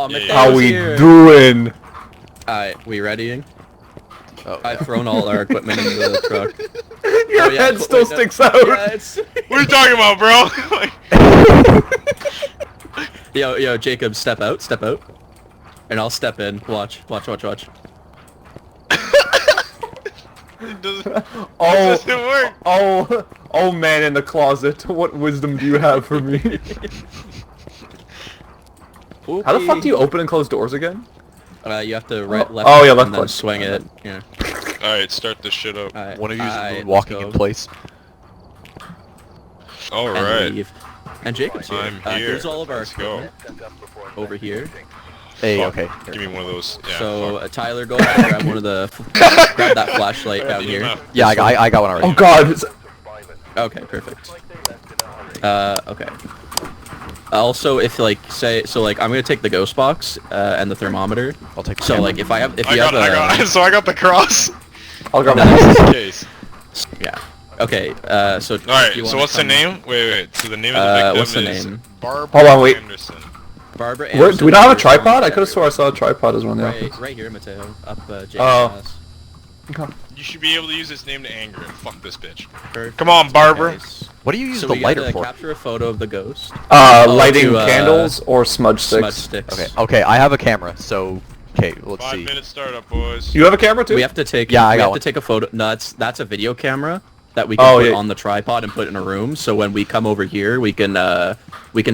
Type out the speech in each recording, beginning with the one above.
Oh, Yeah, Mateo's How we here. doing? Alright, we readying? Oh. I've thrown all our equipment into the truck. Your yeah, head still wait, no. sticks out. Yeah, it's... What are you talking about, bro? Yo, Jacob, step out. And I'll step in. Watch. It doesn't Oh, work. oh man in the closet. What wisdom do you have for me? How the fuck do you open and close doors again? You have to left and then click. swing it. Yeah. Alright, start this shit up. Alright. One of you is Alright, walking let's in go. place. And Alright. leave. And Jacob's here. I'm here. Here's all of our Let's go. equipment over here. Hey, Fuck. okay. Give me one of those. Yeah, So fuck. Tyler, go ahead and grab one of the grab that flashlight down here. EMF. Yeah, I got one already. Oh god. It's... Okay, perfect. Okay. Also, if like I'm gonna take the ghost box and the thermometer. I'll take the So camera. like if you I have got, so I got the cross. I'll grab Nice. my... Case. yeah. Okay. So. Alright, do you so wanna what's the come- name? Wait. So the name of the victim what's the is name? Barbara Hold on, wait. Anderson. Barbara. Where, do we not have a Anderson is tripod? I on could have swore I saw a tripod as one in the office. Right here, Mateo. Up James' Oh. ass. You should be able to use his name to anger him. Fuck this bitch. Perfect. Come on, Barbara. Okay, What do you use So the we lighter gotta for? capture a photo of the ghost. Lighting to, candles or smudge sticks? Smudge sticks. Okay, I have a camera, so okay, let's 5 see. minute startup, boys. You have a camera too? We have to take. Yeah, I we got have one. to take a photo. No, that's a video camera that we can Oh, put yeah. on the tripod and put in a room. So when we come over here, we can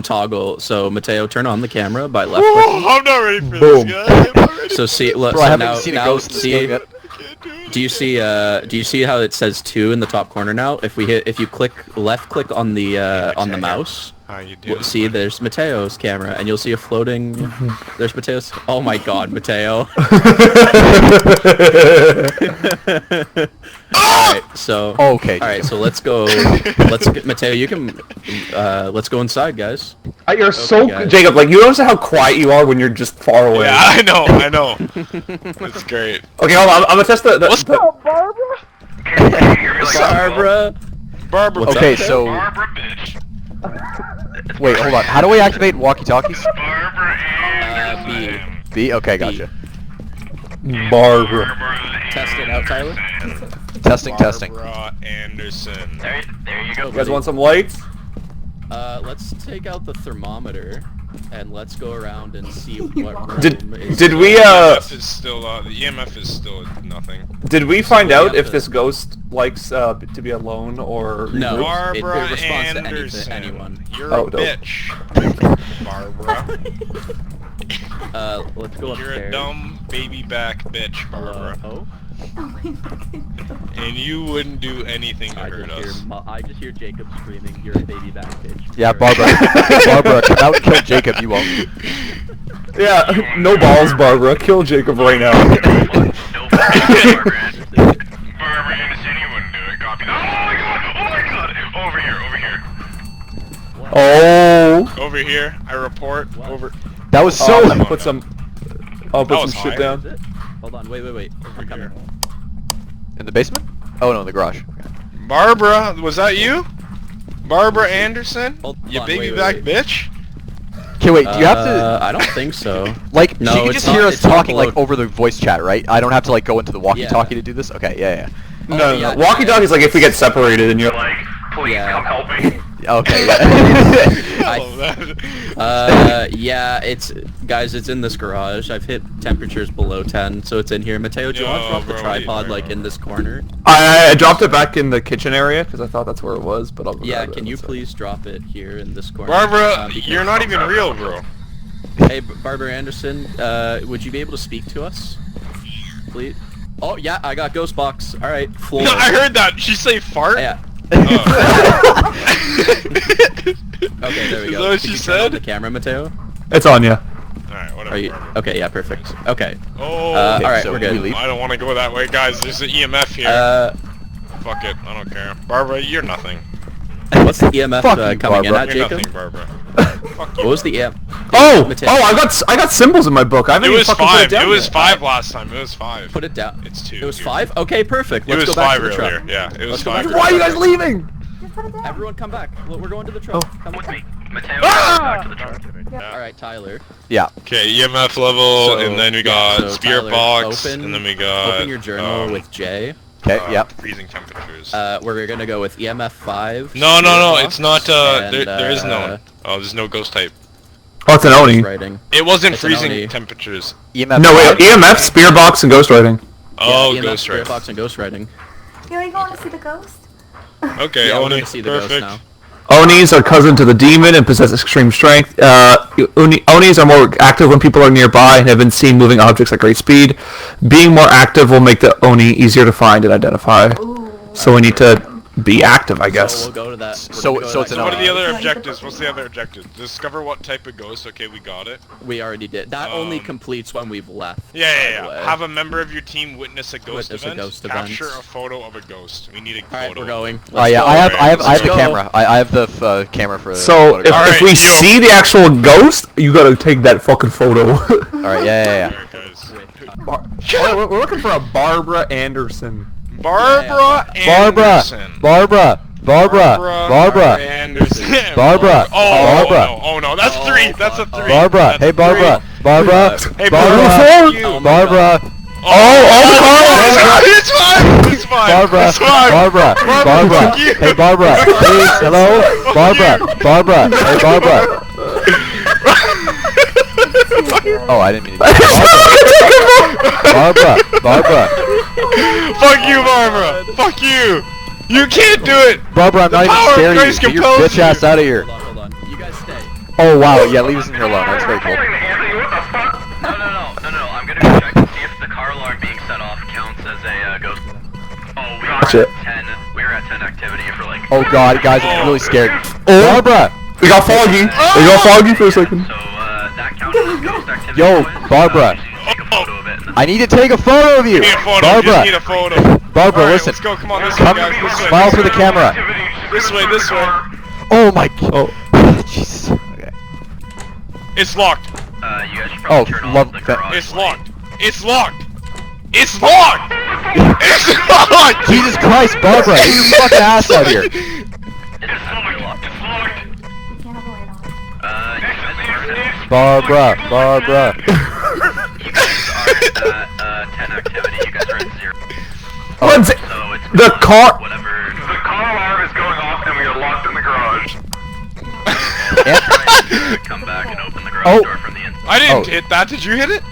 toggle. So Mateo, turn on the camera by left clicking. I'm not ready for Boom. this, guys. I'm not ready. So see, look. Bro, so I haven't now, seen a now ghost in this game yet. I can't do it. do you see how it says 2 in the top corner now? If you left click on the mouse, How you doing? see there's Mateo's camera, and you'll see a floating. There's Mateo's. Oh my God, Mateo. Alright, so. Okay. Alright, so let's go. Mateo, you can. Let's go inside, guys. You're so... guys. Jacob, like, you notice how quiet you are when you're just far away. Yeah, I know. It's great. Okay, hold on. I'm gonna test the... What's the... Barbara. Barbara. What's Okay, up, so Barbara, bitch. wait, hold on. How do I activate walkie-talkies? Barbara Anderson. B. Okay, gotcha. Barbara. Test it out, Tyler. Testing. Barbara Anderson. There you go. You guys want some lights? Let's take out the thermometer and let's go around and see what room is. Did we, EMF is still, the EMF is still nothing. Did we find we out have if to- this ghost likes, to be alone or... No. groups? Barbara it responds to Anderson. anyone. You're Oh, a dope. bitch. Barbara. Let's go You're upstairs. a dumb baby back bitch, Barbara. Oh, And you wouldn't do anything to hurt us. I just hear Jacob screaming, "You're a baby back bitch." Yeah, Barbara. Barbara, come out and kill Jacob. You won't. Yeah, no balls, Barbara. Kill Jacob right now. No, Barbara Anderson. Barbara Anderson, you wouldn't do it. Copy that. Oh my god! Over here. Oh. Over here, I report. Over. That was So so. I'll put some... I'll That put was some shit high. down. Is it? Hold on, wait. Over I'm coming. here. In the basement? Oh no, in the garage. Barbara, was that you? Barbara Anderson? Hold You on, baby wait, back wait. bitch? Okay, wait. Do you have to I don't think so. like? No, she can it's just not- hear us it's not talking like below- over the voice chat, right? I don't have to like go into the walkie-talkie to do this. Okay, yeah. No, yeah, walkie-talkie's like if we get separated and you're... Like, please Yeah. come help me. Okay. Yeah. I I- love that. Yeah, it's in this garage. I've hit temperatures below 10, so it's in here. Mateo, do you want to Yo, drop the bro, tripod bro. like in this corner? I dropped it back in the kitchen area because I thought that's where it was, but I'll go Yeah, grab it can in you a sec. please drop it here in this corner? Barbara, Because- you're not even real, bro. Hey, Barbara Anderson, would you be able to speak to us? Please? Oh, yeah, I got ghost box. Alright, floor. No, I heard that. She say fart? Yeah. Oh. Okay, there we Is go. that what Could she you turn on said? the camera, Mateo? It's on, yeah. Alright, whatever. Are you... Barbara. Okay, yeah, perfect. Okay. Oh, Alright, so we're do we good. leave? I don't want to go that way, guys. There's an EMF here. Fuck it, I don't care. Barbara, you're nothing. What's the EMF Fuck you, coming in Barbara. at, You're Jacob? nothing, Barbara. Fuck you. What was the EMF? Oh! Mateo. Oh, I got symbols in my book. I haven't It even was fucking put 5. it down It was yet. 5 last time. It was 5. Put it down. It's 2. It was here. 5? Okay, perfect. It Let's was go back 5 to the truck. earlier. Yeah, it was Let's go 5 back to Why are you earlier. guys leaving? Everyone come back. We're going to the truck. Oh. Come With on. me. Mateo, back to the truck. All right, Tyler. Yeah. Okay, EMF level, and then we got so spirit Tyler, box, open- and then we got Open your journal with J. Okay. Yep. freezing temperatures. We're gonna go with EMF 5. No, spirit box, it's not. and, There is no. Oh, there's no ghost type. Oh, it's an Oni. writing. It wasn't It's an freezing Oni. temperatures. EMF. No, wait, EMF, Spear Box, and Ghostwriting. Oh, EMF, ghost spirit right. box and ghost writing. Are you going to see the ghost? Okay, Yeah, we're Oni, gonna see the perfect. ghost now. Onis are cousin to the demon and possess extreme strength. Onis are more active when people are nearby and have been seen moving objects at great speed. Being more active will make the Oni easier to find and identify. So we need to be active, I guess. So we'll go to that. So- we're gonna so go it's to an So that what are the garage. other objectives? What's the other objective? Discover what type of ghost. Okay, we got it. We already did. That only Um, completes when we've left. Yeah, by yeah, the yeah. way. Have a member of your team witness a ghost Witness a event. ghost Capture event. a photo of a ghost. We need a All right, photo. we're going. Oh yeah, Let's I have go. I have Let's the go. camera. I have the camera for. So if, Alright, if we yo. see the actual ghost, you gotta take that fucking photo. All right. Yeah. Alright, guys. We're looking for a Barbara Anderson. Barbara Barbara. Anderson. Barbara. Anderson. Barbara. Oh, Barbara. oh no, that's three. That's a three. Barbara. That's Hey, Barbara. three. Barbara. Hey, Barbara. fuck you. Barbara. It's fine. It's fine. Barbara. It's fine. Barbara. Barbara. fuck you. Hey, Barbara. Please. Hello. Fuck Barbara. you. Barbara. Hey, Barbara. Oh, I didn't mean to. Barbara. Barbara. Fuck you, Barbara. Fuck you. You can't do it. Barbara, I'm not even power of scaring you. Christ Get your compels bitch ass you. out of here. Hold on. You guys stay. Oh wow. Yeah, leave us in here alone. That's very cool. Anthony, what the fuck? No, I'm gonna go check to see if the car alarm being set off counts as a ghost. Oh, we are Shit. at 10. We were at 10 activity for like. Oh god, guys, I'm really scared. Barbara. We got foggy. We got foggy for a second. So that counts as ghost activity. Yo, Barbara. Take a photo of it. I need to take a photo of you. Need a photo. Barbara. Just need a photo. Barbara, Alright, listen. let's go. Come on, this way, Come, guys. This way. smile for the camera. This way. This way. Oh my. Oh. Jesus. Okay. You It's locked. guys should Oh, probably turn love off the that. garage. It's locked. It's locked. It's locked. It's locked. Jesus Christ, Barbara, get your fucking ass out here. It doesn't have to be locked. It's locked. You can't avoid all. You guys are Barbara. Barbara. You guys are at 10 activity. You guys are at 0. What's it? So it's The car. whatever. The car alarm is going off and we are locked in the garage. Come back and open the garage Oh. door from the inside. I didn't Oh. hit that. Did you hit it?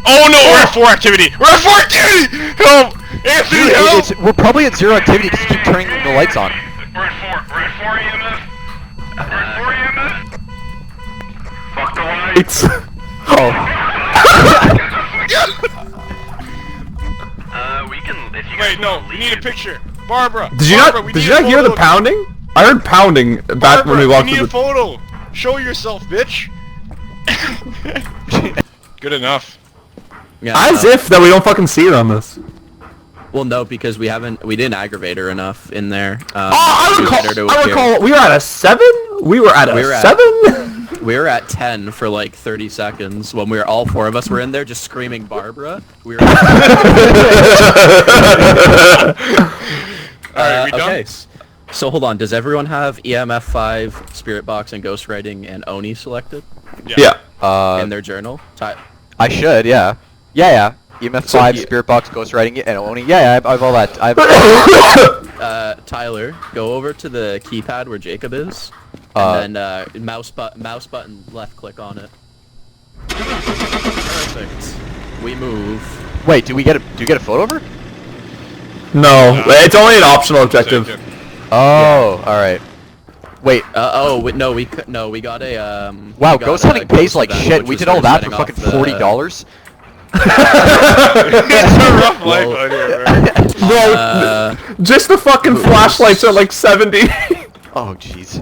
Oh no, we're at 4 activity. We're at 4 activity. Help, Anthony, Dude, help. we're probably at 0 activity. Just keep turning the lights on. We're at 4. We're at 4 EMF. We're at 4 EMF. Fuck the lights. It's. Oh. We can. If you Wait, guys no, wanna we leave. need a picture. Barbara. Did you Barbara, not? we Did need you a not hear the photo. pounding? I heard pounding back Barbara, when we walked need through a the. photo. Show yourself, bitch. Good enough. Yeah, As if that we don't fucking see it on this. Well, no, because we didn't aggravate her enough in there. I to get her to recall. I appear. recall. We were at a 7. We were at a We were at- 7. We were at 10 for like 30 seconds when all 4 of us were in there just screaming Barbara. We were. Alright, we done? Okay. So hold on. Does everyone have EMF 5, Spirit Box, and Ghostwriting and Oni selected Yeah. in their journal? I should, yeah. Yeah. EMF So 5, you- Spirit Box, Ghostwriting, and Oni. Yeah, I have all that. Tyler, go over to the keypad where Jacob is, Uh, and then mouse button, left click on it. Perfect. We move. Wait, do you get a photo of her? No, it's only an optional objective. Oh, alright. Wait, No, we got a wow, we got ghost a hunting pays ghost like event, shit. which We was did all her that for setting fucking off the- $40? It's a rough life out here, bro. Bro, just the fucking flashlights are like 70. Oh, jeez.